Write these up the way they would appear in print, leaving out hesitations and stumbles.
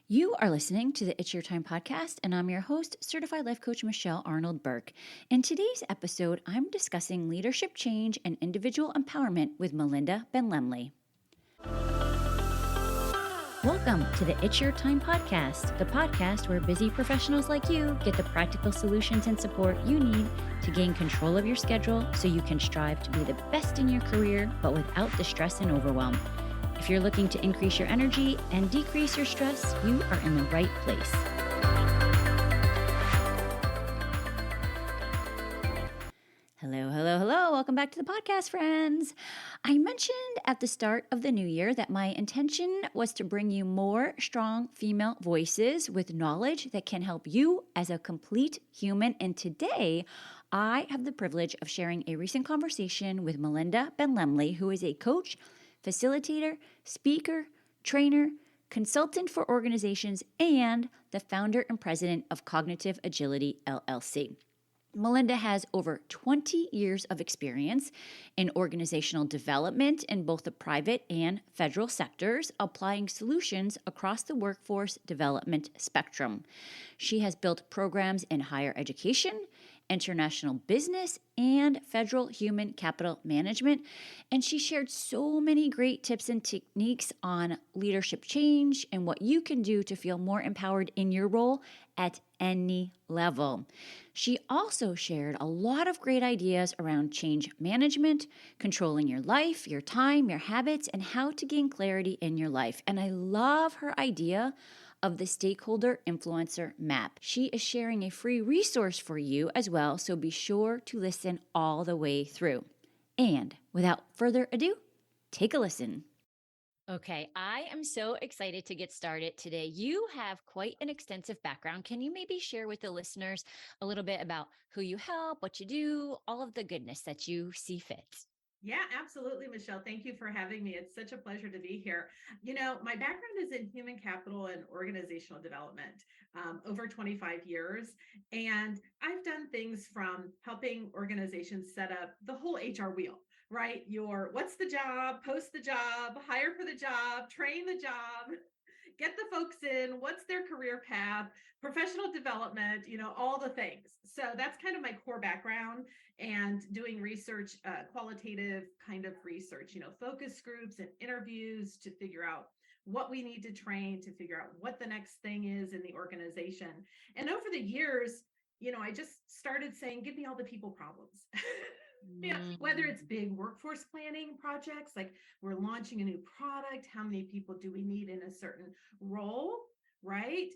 You are listening to the It's Your Time podcast, and I'm your host, Certified Life Coach Michelle Arnold Burke. In today's episode, I'm discussing leadership change and individual empowerment with Melynda Benlemlih. Welcome to the It's Your Time podcast, the podcast where busy professionals like you get the practical solutions and support you need to gain control of your schedule so you can strive to be the best in your career, but without the stress and overwhelm. If you're looking to increase your energy and decrease your stress, you are in the right place. Hello, hello, hello. Welcome back to the podcast, friends. I mentioned at the start of the new year that my intention was to bring you more strong female voices with knowledge that can help you as a complete human. And today, I have the privilege of sharing a recent conversation with Melynda Benlemlih, who is a coach, facilitator, speaker, trainer, consultant for organizations, and the founder and president of Cognitive Agility, LLC. Melynda has over 20 years of experience in organizational development in both the private and federal sectors, applying solutions across the workforce development spectrum. She has built programs in higher education, international business, and federal human capital management. And she shared so many great tips and techniques on leadership change and what you can do to feel more empowered in your role at any level. She also shared a lot of great ideas around change management, controlling your life, your time, your habits, and how to gain clarity in your life. And I love her idea of the stakeholder influencer map. She is sharing a free resource for you as well, so be sure to listen all the way through. And without further ado, take a listen. Okay, I am so excited to get started today. You have quite an extensive background. Can you maybe share with the listeners a little bit about who you help, what you do, all of the goodness that you see fit? Yeah, absolutely, Michelle. Thank you for having me. It's such a pleasure to be here. My background is in human capital and organizational development, over 25 years. And I've done things from helping organizations set up the whole HR wheel, right? What's the job, post the job, hire for the job, train the job, get the folks in, what's their career path, professional development, all the things. So that's kind of my core background, and doing research, qualitative kind of research, focus groups and interviews to figure out what we need to train, to figure out what the next thing is in the organization. And over the years, I just started saying, give me all the people problems. Yeah, whether it's big workforce planning projects, like we're launching a new product, how many people do we need in a certain role, right?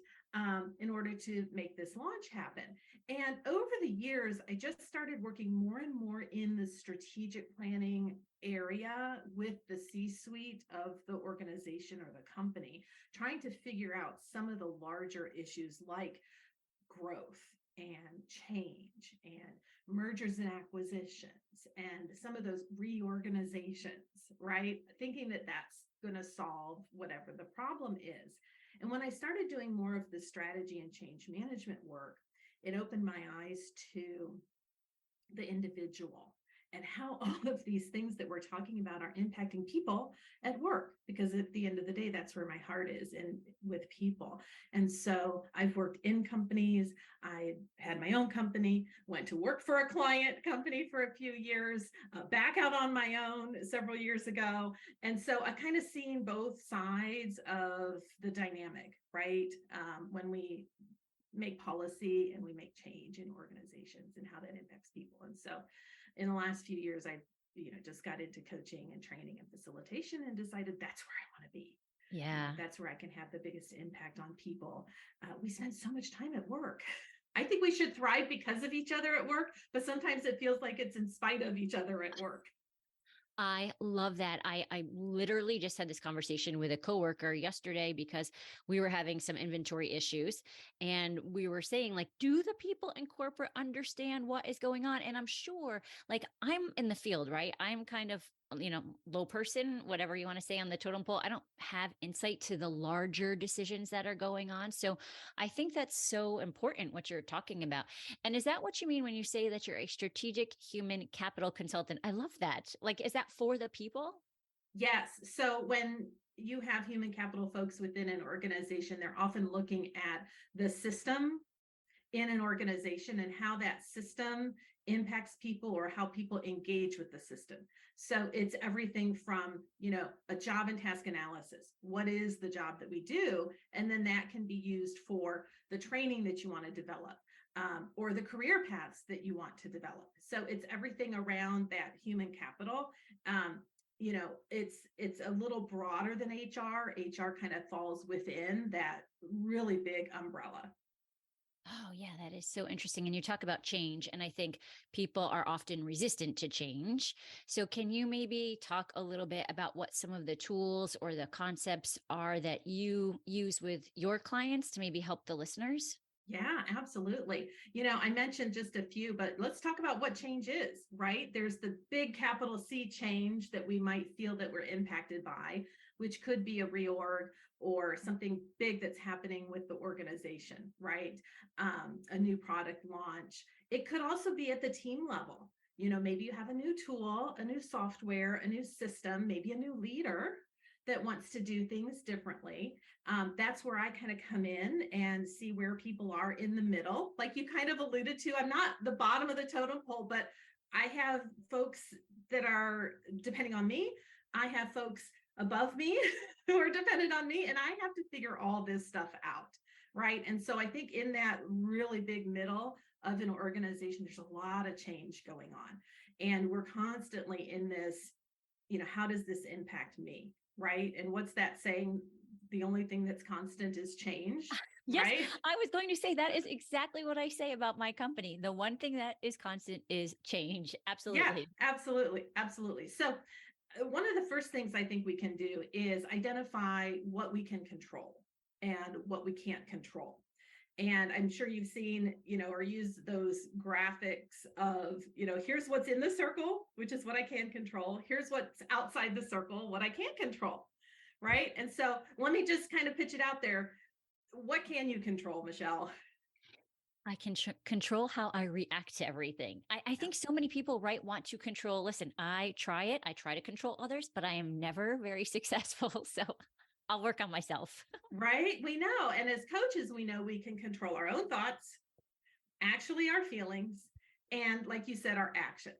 In order to make this launch happen. And over the years, I just started working more and more in the strategic planning area with the C-suite of the organization or the company, trying to figure out some of the larger issues like growth and change and mergers and acquisitions and some of those reorganizations, right? Thinking that that's going to solve whatever the problem is. And when I started doing more of the strategy and change management work, it opened my eyes to the individual and how all of these things that we're talking about are impacting people at work, because at the end of the day, that's where my heart is, and with people. And so I've worked in companies. I had my own company, went to work for a client company for a few years, back out on my own several years ago. And so I kind of seen both sides of the dynamic, right? When we make policy and we make change in organizations and how that impacts people. And so in the last few years, I just got into coaching and training and facilitation and decided that's where I want to be. Yeah. That's where I can have the biggest impact on people. We spend so much time at work. I think we should thrive because of each other at work, but sometimes it feels like it's in spite of each other at work. I love that. I literally just had this conversation with a coworker yesterday because we were having some inventory issues, and we were saying, like, do the people in corporate understand what is going on? And I'm sure, like, I'm in the field, right? I'm kind of, low person, whatever you want to say on the totem pole. I don't have insight to the larger decisions that are going on. So I think that's so important what you're talking about. And is that what you mean when you say that you're a strategic human capital consultant? I love that. Like, is that for the people? Yes. So when you have human capital folks within an organization, they're often looking at the system in an organization and how that system impacts people or how people engage with the system. So it's everything from, a job and task analysis. What is the job that we do? And then that can be used for the training that you want to develop. Or the career paths that you want to develop. So it's everything around that human capital. It's a little broader than HR. HR kind of falls within that really big umbrella. Oh, yeah, that is so interesting. And you talk about change, and I think people are often resistant to change. So, can you maybe talk a little bit about what some of the tools or the concepts are that you use with your clients to maybe help the listeners? Yeah, absolutely. I mentioned just a few, but let's talk about what change is, right? There's the big capital C change that we might feel that we're impacted by, which could be a reorg or something big that's happening with the organization, right? A new product launch. It could also be at the team level. Maybe you have a new tool, a new software, a new system, maybe a new leader that wants to do things differently. That's where I kind of come in and see where people are in the middle. Like you kind of alluded to, I'm not the bottom of the totem pole, but I have folks that are depending on me. I have folks above me who are dependent on me, and I have to figure all this stuff out. Right. And so I think in that really big middle of an organization, there's a lot of change going on. And we're constantly in this, how does this impact me? Right. And what's that saying? The only thing that's constant is change, Yes, right? I was going to say that is exactly what I say about my company. The one thing that is constant is change. Yeah, Absolutely. absolutely. Absolutely. So, one of the first things I think we can do is identify what we can control and what we can't control. And I'm sure you've seen, or used those graphics of, here's what's in the circle, which is what I can control. Here's what's outside the circle, what I can't control. Right. And so let me just kind of pitch it out there. What can you control, Michelle? I can control how I react to everything. I Yeah. think so many people, right, want to control. Listen, I try it. I try to control others, but I am never very successful. So I'll work on myself. Right. We know. And as coaches, we know we can control our own thoughts, actually our feelings, and like you said, our actions.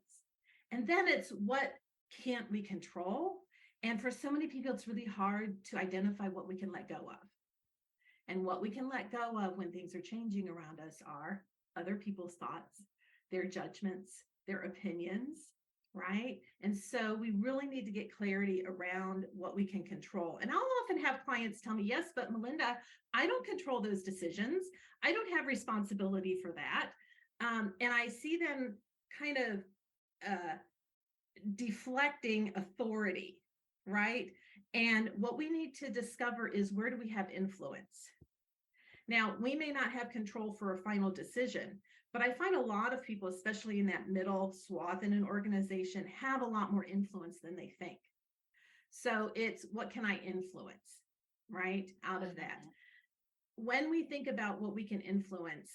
And then it's what can't we control? And for so many people, it's really hard to identify what we can let go of. And what we can let go of when things are changing around us are other people's thoughts, their judgments, their opinions, right? And so we really need to get clarity around what we can control. And I'll often have clients tell me, yes, but Melynda, I don't control those decisions. I don't have responsibility for that. And I see them kind of uh, deflecting authority, right? And what we need to discover is where do we have influence? Now, we may not have control for a final decision, but I find a lot of people, especially in that middle swath in an organization, have a lot more influence than they think. So it's what can I influence, right? Out I of love that. that. When we think about what we can influence,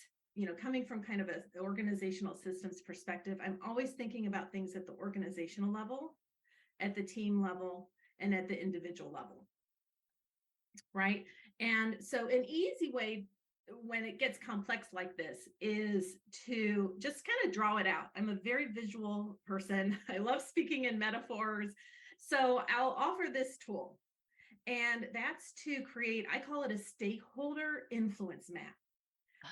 coming from kind of an organizational systems perspective, I'm always thinking about things at the organizational level, at the team level, and at the individual level, right? And so, an easy way when it gets complex like this is to just kind of draw it out. I'm a very visual person. I love speaking in metaphors. So, I'll offer this tool, and that's to create, I call it a stakeholder influence map.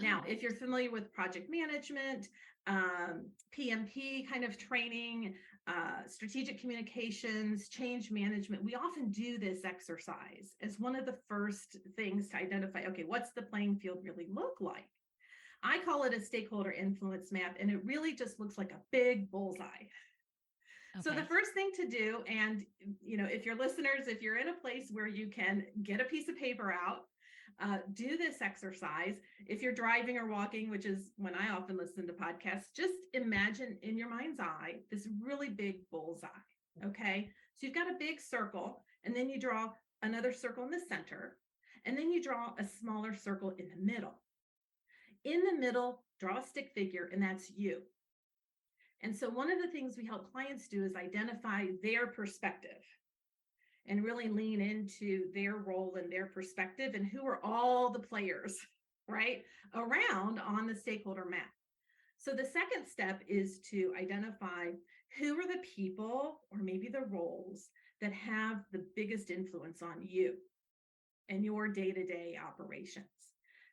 Now, Oh, if you're familiar with project management, PMP kind of training, strategic communications, change management, we often do this exercise as one of the first things to identify, okay, what's the playing field really look like? I call it a stakeholder influence map, and it really just looks like a big bullseye. So the okay. first thing to do, and if your listeners, if you're in a place where you can get a piece of paper out, do this exercise. If you're driving or walking, which is when I often listen to podcasts, just imagine in your mind's eye this really big bullseye. Okay. So you've got a big circle, and then you draw another circle in the center, and then you draw a smaller circle in the middle. In the middle, draw a stick figure, and that's you. And so one of the things we help clients do is identify their perspective. and really lean into their role and their perspective and who are all the players, right, around on the stakeholder map. So the second step is to identify who are the people or maybe the roles that have the biggest influence on you and your day-to-day operations.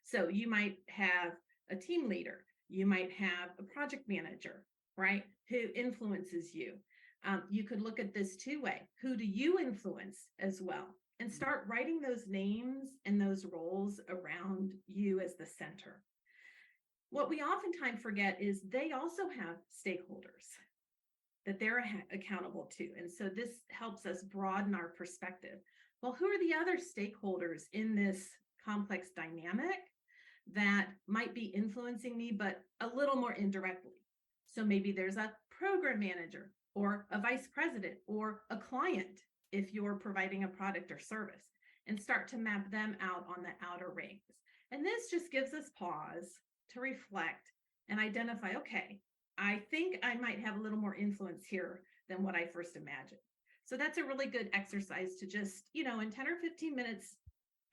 So you might have a team leader, you might have a project manager, right, who influences you. You could look at this two-way. Who do you influence as well? And start writing those names and those roles around you as the center. What we oftentimes forget is they also have stakeholders that they're accountable to. And so this helps us broaden our perspective. Well, who are the other stakeholders in this complex dynamic that might be influencing me, but a little more indirectly? So maybe there's a program manager or a vice president or a client if you're providing a product or service, and start to map them out on the outer rings. And this just gives us pause to reflect and identify, okay, I think I might have a little more influence here than what I first imagined. So that's a really good exercise to just, in 10 or 15 minutes,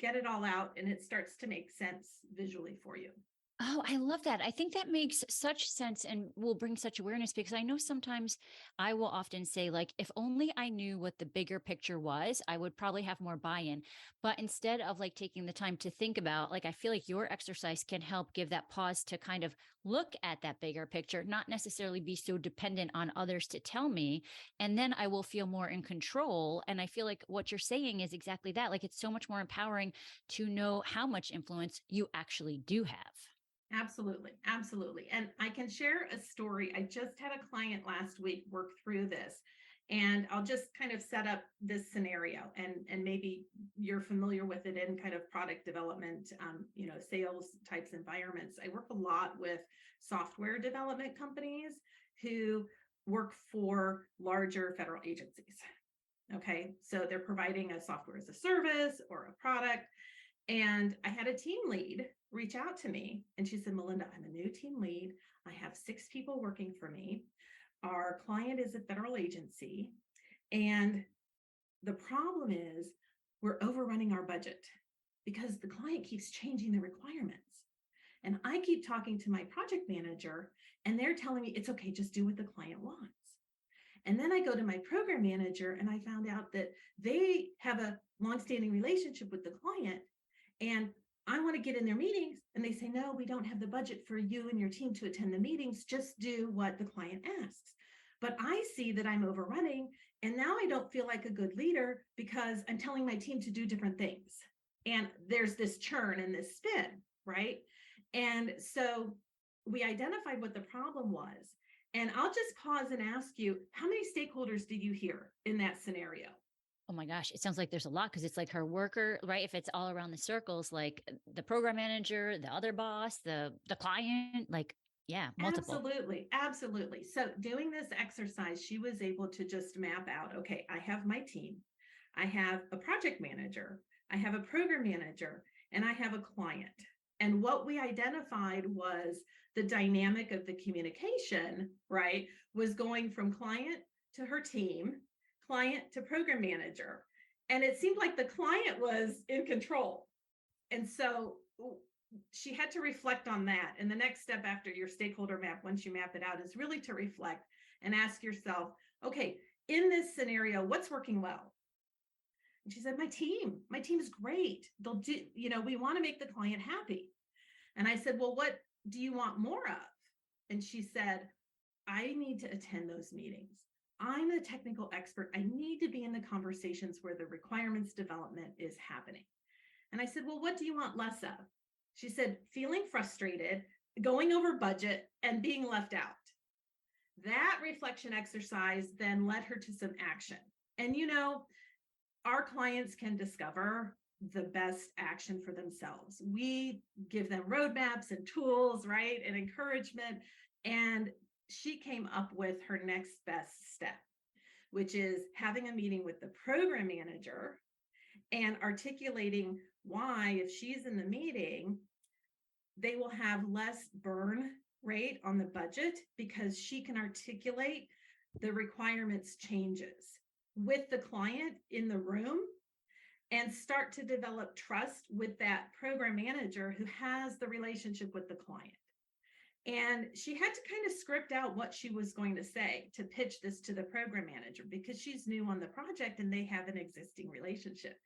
get it all out and it starts to make sense visually for you. Oh, I love that. I think that makes such sense and will bring such awareness because I know sometimes I will often say, like, if only I knew what the bigger picture was, I would probably have more buy in. But instead of like taking the time to think about, like, I feel like your exercise can help give that pause to kind of look at that bigger picture, not necessarily be so dependent on others to tell me. And then I will feel more in control. And I feel like what you're saying is exactly that. Like, it's so much more empowering to know how much influence you actually do have. Absolutely. Absolutely. And I can share a story. I just had a client last week work through this. And I'll just kind of set up this scenario, and maybe you're familiar with it in kind of product development, sales types environments. I work a lot with software development companies who work for larger federal agencies. Okay, so they're providing a software as a service or a product. And I had a team lead reach out to me and she said, Melynda, I'm a new team lead. I have 6 people working for me. Our client is a federal agency. And the problem is we're overrunning our budget because the client keeps changing the requirements. And I keep talking to my project manager and they're telling me it's okay, just do what the client wants. And then I go to my program manager and I found out that they have a longstanding relationship with the client and I want to get in their meetings and they say, no, we don't have the budget for you and your team to attend the meetings. Just do what the client asks. But I see that I'm overrunning and now I don't feel like a good leader because I'm telling my team to do different things. And there's this churn and this spin, right? And so we identified what the problem was. And I'll just pause and ask you, how many stakeholders did you hear in that scenario? Oh my gosh, it sounds like there's a lot because it's like her worker, right? If it's all around the circles, like the program manager, the other boss, the client, like yeah, multiple. Absolutely. Absolutely. So doing this exercise, she was able to just map out, okay, I have my team, I have a project manager, I have a program manager, and I have a client. And what we identified was the dynamic of the communication, right, was going from client to her team, client to program manager. And it seemed like the client was in control. And so she had to reflect on that. And the next step after your stakeholder map, once you map it out, is really to reflect and ask yourself, okay, in this scenario, what's working well? And she said, my team is great. They'll do, we want to make the client happy. And I said, well, what do you want more of? And she said, I need to attend those meetings. I'm a technical expert. I need to be in the conversations where the requirements development is happening. And I said, well, what do you want less of? She said, feeling frustrated, going over budget, and being left out. That reflection exercise then led her to some action. And our clients can discover the best action for themselves. We give them roadmaps and tools, right? And encouragement. And she came up with her next best step, which is having a meeting with the program manager and articulating why, if she's in the meeting, they will have less burn rate on the budget because she can articulate the requirements changes. with the client in the room and start to develop trust with that program manager who has the relationship with the client. And she had to kind of script out what she was going to say to pitch this to the program manager because she's new on the project and they have an existing relationship.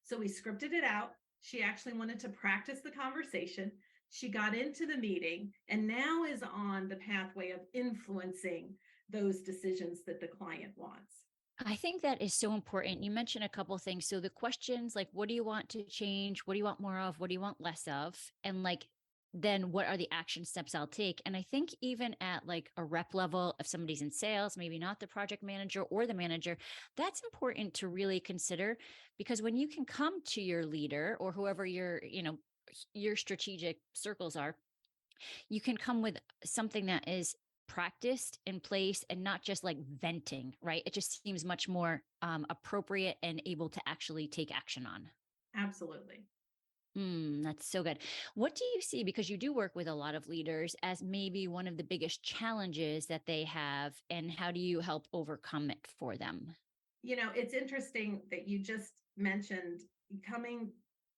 So we scripted it out. She actually wanted to practice the conversation. She got into the meeting and now is on the pathway of influencing those decisions that the client wants. I think that is so important. You mentioned a couple things. So the questions like, what do you want to change? What do you want more of? What do you want less of? And like, then what are the action steps I'll take? And I think even at like a rep level, if somebody's in sales, maybe not the project manager or the manager, that's important to really consider because when you can come to your leader or whoever your strategic circles are, you can come with something that is practiced in place and not just like venting, right? It just seems much more appropriate and able to actually take action on. Absolutely. That's so good. What do you see, because you do work with a lot of leaders, as maybe one of the biggest challenges that they have, and how do you help overcome it for them? It's interesting that you just mentioned coming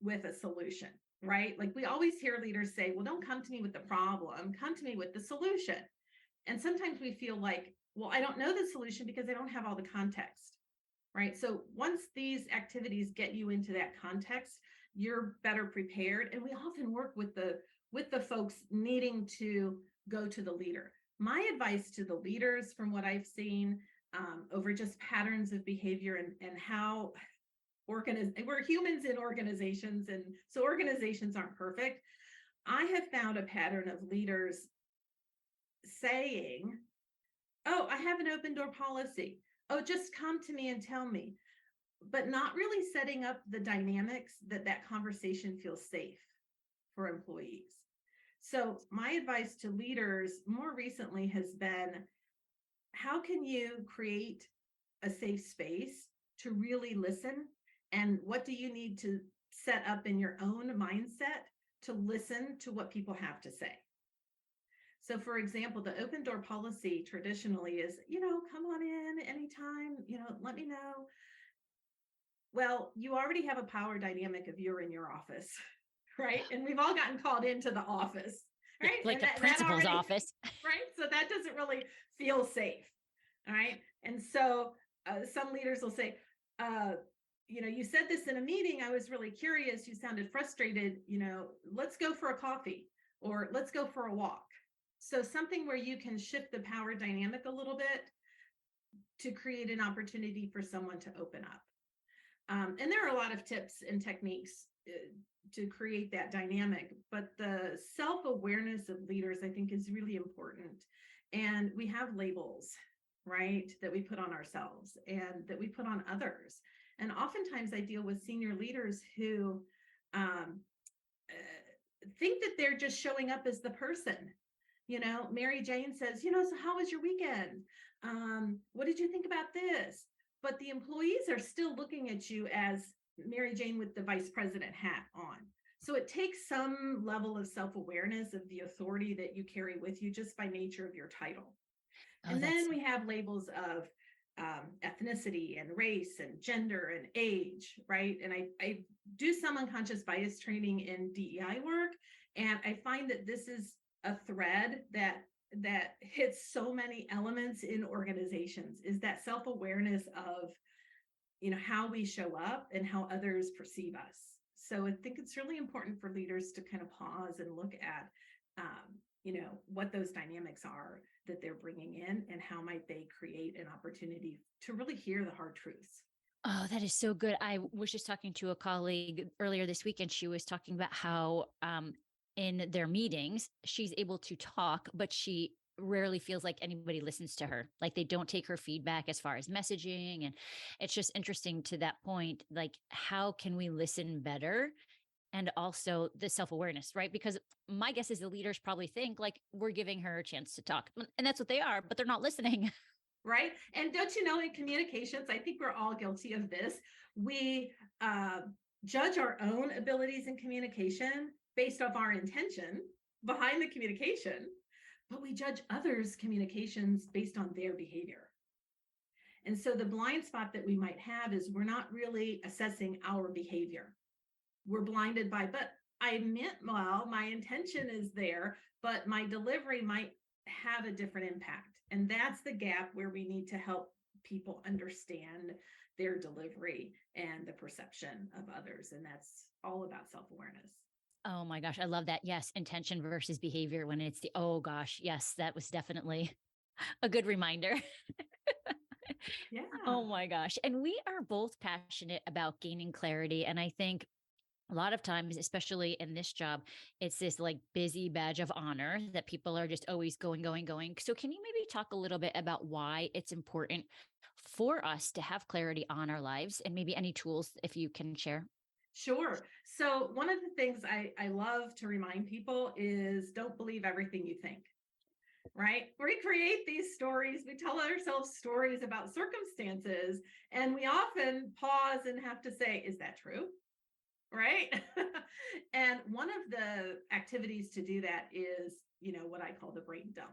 with a solution, right? Like we always hear leaders say, well, don't come to me with the problem, come to me with the solution. And sometimes we feel like, well, I don't know the solution because I don't have all the context, right? So once these activities get you into that context, you're better prepared. And we often work with the folks needing to go to the leader. My advice to the leaders, from what I've seen over just patterns of behavior and how we're humans in organizations, and so organizations aren't perfect. I have found a pattern of leaders saying, oh, I have an open door policy. Oh, just come to me and tell me, but not really setting up the dynamics that that conversation feels safe for employees. So my advice to leaders more recently has been, how can you create a safe space to really listen? And what do you need to set up in your own mindset to listen to what people have to say? So, for example, the open door policy traditionally is, come on in anytime, let me know. Well, you already have a power dynamic of you're in your office, right? And we've all gotten called into the office, Yeah, right? like And the that principal's already, office. right? So that doesn't really feel safe, all right? And so some leaders will say, uh, you said this in a meeting. I was really curious. You sounded frustrated. Let's go for a coffee or let's go for a walk. So something where you can shift the power dynamic a little bit to create an opportunity for someone to open up. And there are a lot of tips and techniques to create that dynamic, but the self-awareness of leaders, I think, is really important. And we have labels, right, that we put on ourselves and that we put on others. And oftentimes I deal with senior leaders who think that they're just showing up as the person. Mary Jane says, so how was your weekend? What did you think about this? But the employees are still looking at you as Mary Jane with the vice president hat on. So it takes some level of self-awareness of the authority that you carry with you just by nature of your title. Oh, And that's then we have labels of ethnicity and race and gender and age, right? And I do some unconscious bias training in DEI work, and I find that this is a thread that hits so many elements in organizations, is that self-awareness of how we show up and how others perceive us. So I think it's really important for leaders to kind of pause and look at what those dynamics are that they're bringing in and how might they create an opportunity to really hear the hard truths. Oh, that is so good. I was just talking to a colleague earlier this week, and she was talking about how in their meetings, she's able to talk, but she rarely feels like anybody listens to her. Like they don't take her feedback as far as messaging. And it's just interesting to that point. Like, how can we listen better? And also the self awareness, right? Because my guess is the leaders probably think like we're giving her a chance to talk. And that's what they are, but they're not listening. Right. And don't you know, in communications, I think we're all guilty of this. We judge our own abilities in communication based off our intention behind the communication, but we judge others' communications based on their behavior. And so the blind spot that we might have is we're not really assessing our behavior. We're blinded by, but I meant well, my intention is there, but my delivery might have a different impact. And that's the gap where we need to help people understand their delivery and the perception of others. And that's all about self awareness. Oh my gosh, I love that. Yes, intention versus behavior when it's the oh gosh, yes, that was definitely a good reminder. Oh Yeah. my gosh. And we are both passionate about gaining clarity. And I think a lot of times, especially in this job, it's this like busy badge of honor that people are just always going, going, going. So, can you maybe talk a little bit about why it's important for us to have clarity on our lives and maybe any tools if you can share? Sure. So, one of the things I love to remind people is don't believe everything you think, right? We create these stories, we tell ourselves stories about circumstances, and we often pause and have to say, is that true? Right. And one of the activities to do that is, what I call the brain dump.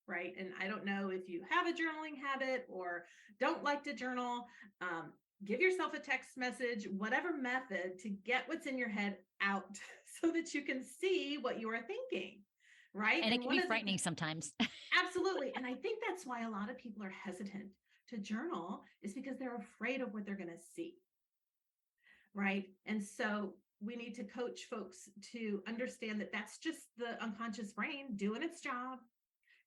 Right. And I don't know if you have a journaling habit or don't like to journal. Um, Give yourself a text message, whatever method to get what's in your head out so that you can see what you are thinking. Right. And it And can one be of the frightening sometimes. absolutely. And I think that's why a lot of people are hesitant to journal is because they're afraid of what they're going to see. Right. And so we need to coach folks to understand that that's just the unconscious brain doing its job.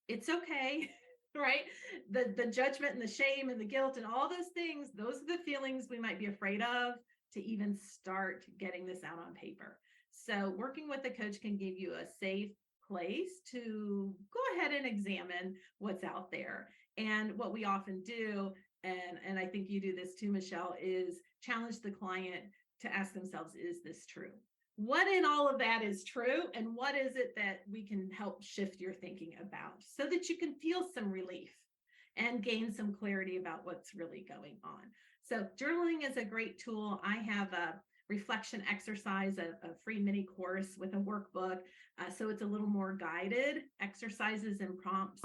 It's okay. Right. The judgment and the shame and the guilt and all those things, those are the feelings we might be afraid of to even start getting this out on paper. So working with a coach can give you a safe place to go ahead and examine what's out there. And what we often do, and I think you do this too, Michelle, is challenge the client to ask themselves, is this true? What in all of that is true? And what is it that we can help shift your thinking about so that you can feel some relief and gain some clarity about what's really going on? So, journaling is a great tool. I have a reflection exercise, a free mini course with a workbook. So, it's a little more guided exercises and prompts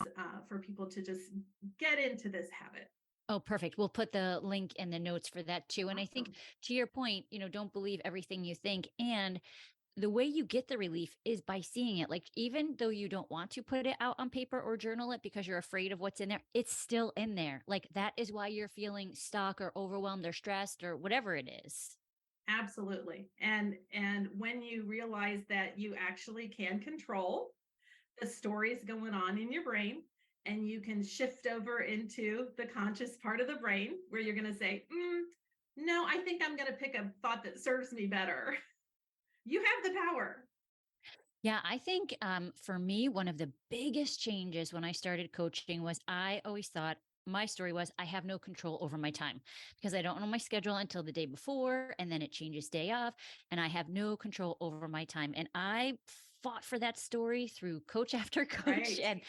for people to just get into this habit. Oh, perfect. We'll put the link in the notes for that too. And I think Awesome. to your point, don't believe everything you think. And the way you get the relief is by seeing it. Like, even though you don't want to put it out on paper or journal it because you're afraid of what's in there, it's still in there. Like, that is why you're feeling stuck or overwhelmed or stressed or whatever it is. Absolutely. And when you realize that you actually can control the stories going on in your brain and you can shift over into the conscious part of the brain where you're going to say, no, I think I'm going to pick a thought that serves me better. You have the power. Yeah, I think for me, one of the biggest changes when I started coaching was I always thought my story was I have no control over my time because I don't know my schedule until the day before and then it changes day of and I have no control over my time. And I fought for that story through coach after coach. Right. And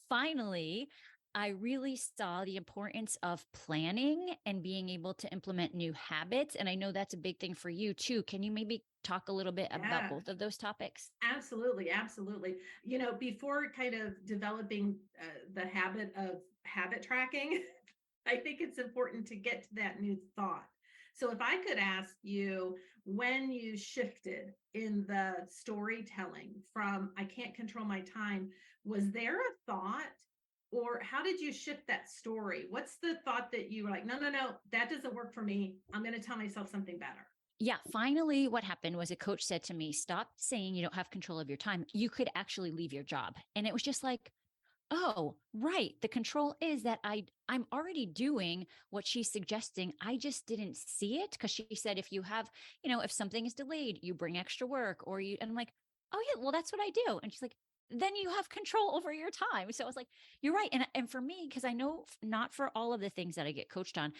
finally, I really saw the importance of planning and being able to implement new habits. And I know that's a big thing for you too. Can you maybe talk a little bit about Yeah. both of those topics? Absolutely, absolutely. Before kind of developing the habit of habit tracking, I think it's important to get to that new thought. So, if I could ask you when you shifted in the storytelling from I can't control my time, was there a thought or how did you shift that story? What's the thought that you were like, no, no, no, that doesn't work for me. I'm going to tell myself something better? Yeah, finally, what happened was a coach said to me, "Stop saying you don't have control of your time. You could actually leave your job." And it was just like, "Oh, right. The control is that I'm already doing what she's suggesting. I just didn't see it because she said if you have, if something is delayed, you bring extra work or you." And I'm like, "Oh yeah, well that's what I do." And she's like, "Then you have control over your time." So I was like, "You're right." And for me, because I know not for all of the things that I get coached on,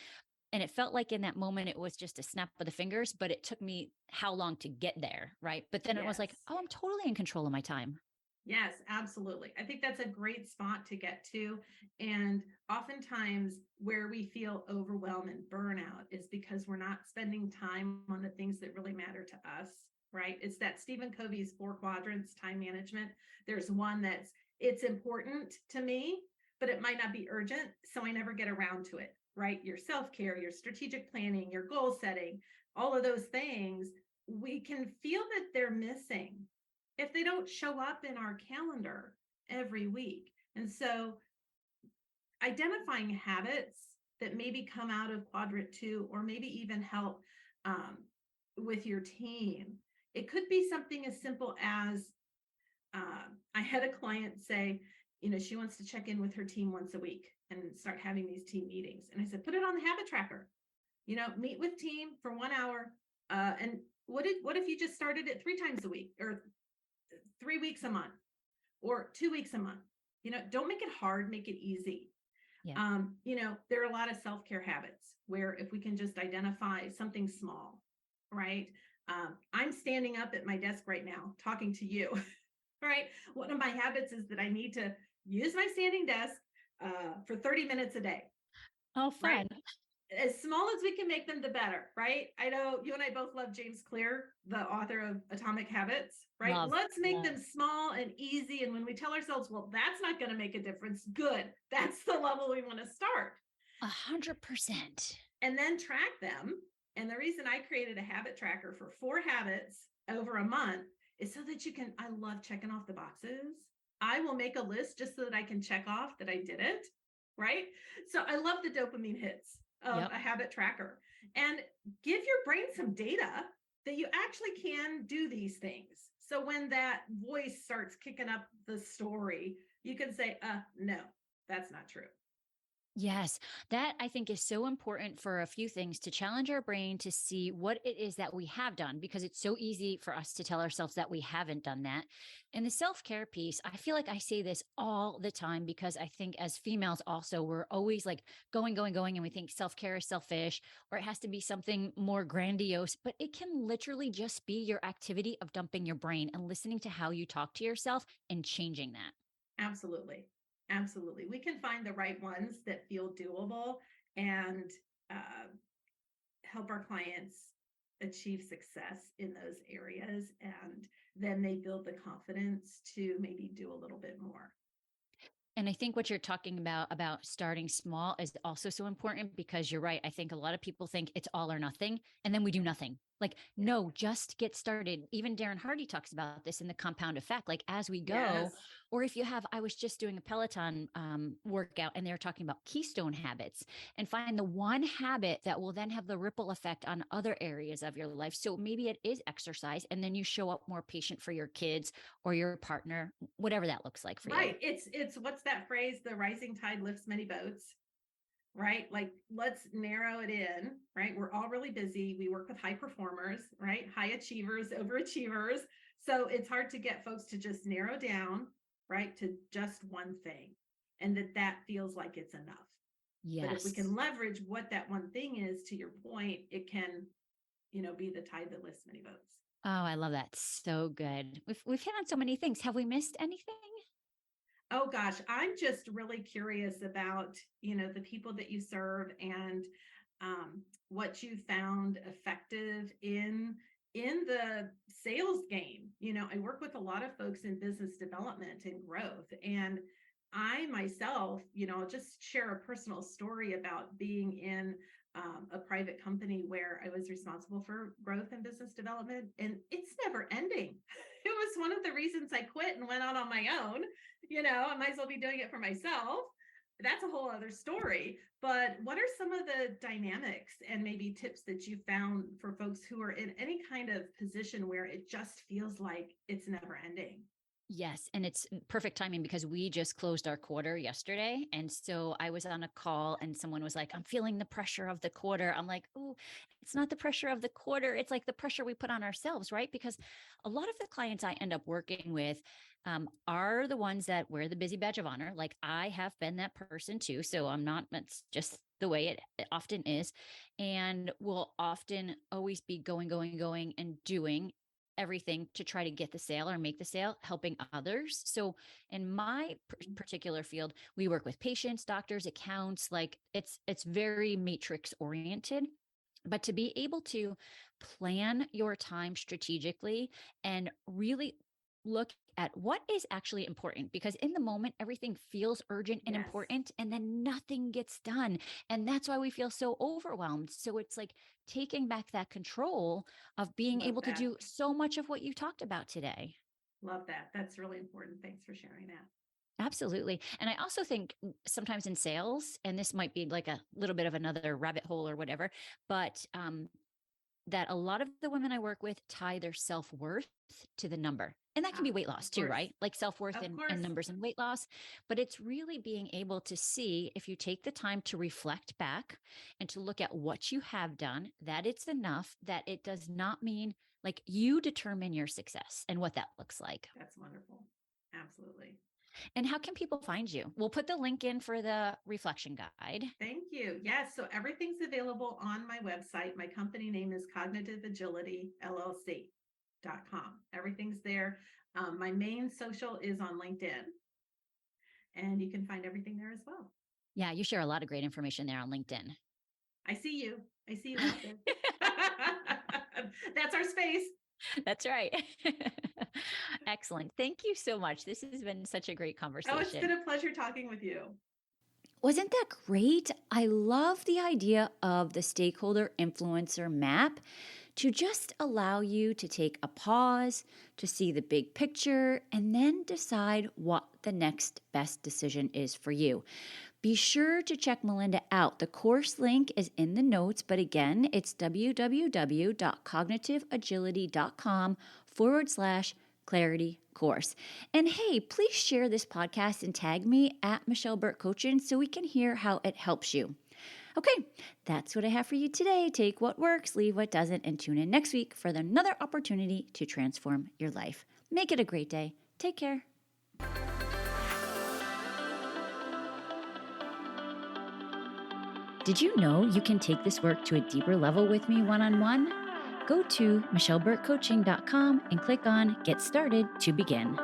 and it felt like in that moment, it was just a snap of the fingers, but it took me how long to get there, right? But then it was like, Yes. oh, I'm totally in control of my time. Yes, absolutely. I think that's a great spot to get to. And oftentimes, where we feel overwhelmed and burnout is because we're not spending time on the things that really matter to us, right? It's that Stephen Covey's four quadrants time management. There's one that's it's important to me, but it might not be urgent. So I never get around to it. right? Your self-care, your strategic planning, your goal setting, all of those things, we can feel that they're missing if they don't show up in our calendar every week. And so identifying habits that maybe come out of quadrant 2 or maybe even help um, with your team. It could be something as simple as I had a client say, she wants to check in with her team once a week and start having these team meetings. And I said, put it on the habit tracker. Meet with team for 1 hour. And what if you just started it 3 times a week or 3 weeks a month or 2 weeks a month? Don't make it hard, make it easy. Yeah. There are a lot of self-care habits where if we can just identify something small, right? I'm standing up at my desk right now talking to you. Right. One of my habits is that I need to use my standing desk for 30 minutes a day. Oh, Right. fun. As small as we can make them, the better. Right. I know you and I both love James Clear, the author of Atomic Habits. Right. Love, Let's make them love. small and easy. And when we tell ourselves, well, that's not going to make a difference, good. That's the level we want to start. 100%. And then track them. And the reason I created a habit tracker for 4 habits over a month is so that I love checking off the boxes. I will make a list just so that I can check off that I did it. Right. So I love the dopamine hits of Yep. a habit tracker and give your brain some data that you actually can do these things. So when that voice starts kicking up the story, you can say, no, that's not true. Yes, that I think is so important for a few things to challenge our brain to see what it is that we have done, because it's so easy for us to tell ourselves that we haven't done that. And the self care piece, I feel like I say this all the time because I think as females, also, we're always like going, going, going, and we think self care is selfish or it has to be something more grandiose, but it can literally just be your activity of dumping your brain and listening to how you talk to yourself and changing that. Absolutely. Absolutely. We can find the right ones that feel doable and uh, help our clients achieve success in those areas. And then they build the confidence to maybe do a little bit more. And I think what you're talking about starting small is also so important because you're right. I think a lot of people think it's all or nothing, and then we do nothing. Like, Yeah. no, just get started. Even Darren Hardy talks about this in the compound effect. Like, as we go, Yes. or if you have, I was just doing a Peloton workout and they're talking about keystone habits and find the one habit that will then have the ripple effect on other areas of your life. So maybe it is exercise, and then you show up more patient for your kids or your partner, whatever that looks like for you. Right. It's what's that phrase? The rising tide lifts many boats. Right? Like, let's narrow it in, right? We're all really busy. We work with high performers, right? High achievers, overachievers. So it's hard to get folks to just narrow down, right? To just one thing and that feels like it's enough. But if we can Yes. leverage what that one thing is, to your point, it can, be the tide that lifts many boats. Oh, I love that. So good. We've hit on so many things. Have we missed anything? Oh gosh, I'm just really curious about, the people that you serve and what you found effective in the sales game. I work with a lot of folks in business development and growth, and I myself, I'll just share a personal story about being in a private company where I was responsible for growth and business development, and it's never ending. It was one of the reasons I quit and went out on my own. I might as well be doing it for myself. That's a whole other story. But what are some of the dynamics and maybe tips that you found for folks who are in any kind of position where it just feels like it's never ending? Yes, and it's perfect timing because we just closed our quarter yesterday. And so I was on a call and someone was like, I'm feeling the pressure of the quarter. I'm like, oh, it's not the pressure of the quarter. It's like the pressure we put on ourselves, right? Because a lot of the clients I end up working with are the ones that wear the busy badge of honor. Like I have been that person too. So I'm not, it's just the way it often is. And will often always be going, going, going and doing everything to try to get the sale or make the sale, helping others. So in my particular field, we work with patients, doctors, accounts, like it's very matrix oriented. But to be able to plan your time strategically and really look at what is actually important, because in the moment, everything feels urgent and Yes. important, and then nothing gets done. And that's why we feel so overwhelmed. So it's like taking back that control of being Love able to that. do so much of what you talked about today. Love that. That's really important. Thanks for sharing that. Absolutely. And I also think sometimes in sales, and this might be like a little bit of another rabbit hole or whatever, but that a lot of the women I work with tie their self worth to the number. And that can be weight Of loss too, course. right? Like self worth Of and course. numbers and weight loss. But it's really being able to see, if you take the time to reflect back and to look at what you have done, that it's enough, that it does not mean like you determine your success and what that looks like. That's wonderful. Absolutely. And how can people find you? We'll put the link in for the reflection guide. Thank you. Yes. So everything's available on my website. My company name is Cognitive Agility LLC.com. Everything's there. My main social is on LinkedIn, and you can find everything there as well. Yeah, you share a lot of great information there on LinkedIn. I see you. I see you out there. That's our space. That's right. Excellent. Thank you so much. This has been such a great Oh, it's been conversation. a pleasure talking with you. Wasn't that great? I love the idea of the stakeholder influencer map to just allow you to take a pause, to see the big picture, and then decide what the next best decision is for you. Be sure to check Melynda out. The course link is in the notes, but again, it's www.cognitiveagility.com/clarity course. And hey, please share this podcast and tag me at Michelle Burt Coaching so we can hear how it helps you. Okay, that's what I have for you today. Take what works, leave what doesn't, and tune in next week for another opportunity to transform your life. Make it a great day. Take care. Did you know you can take this work to a deeper level with me one-on-one? Go to michelleburtcoaching.com and click on Get Started to begin.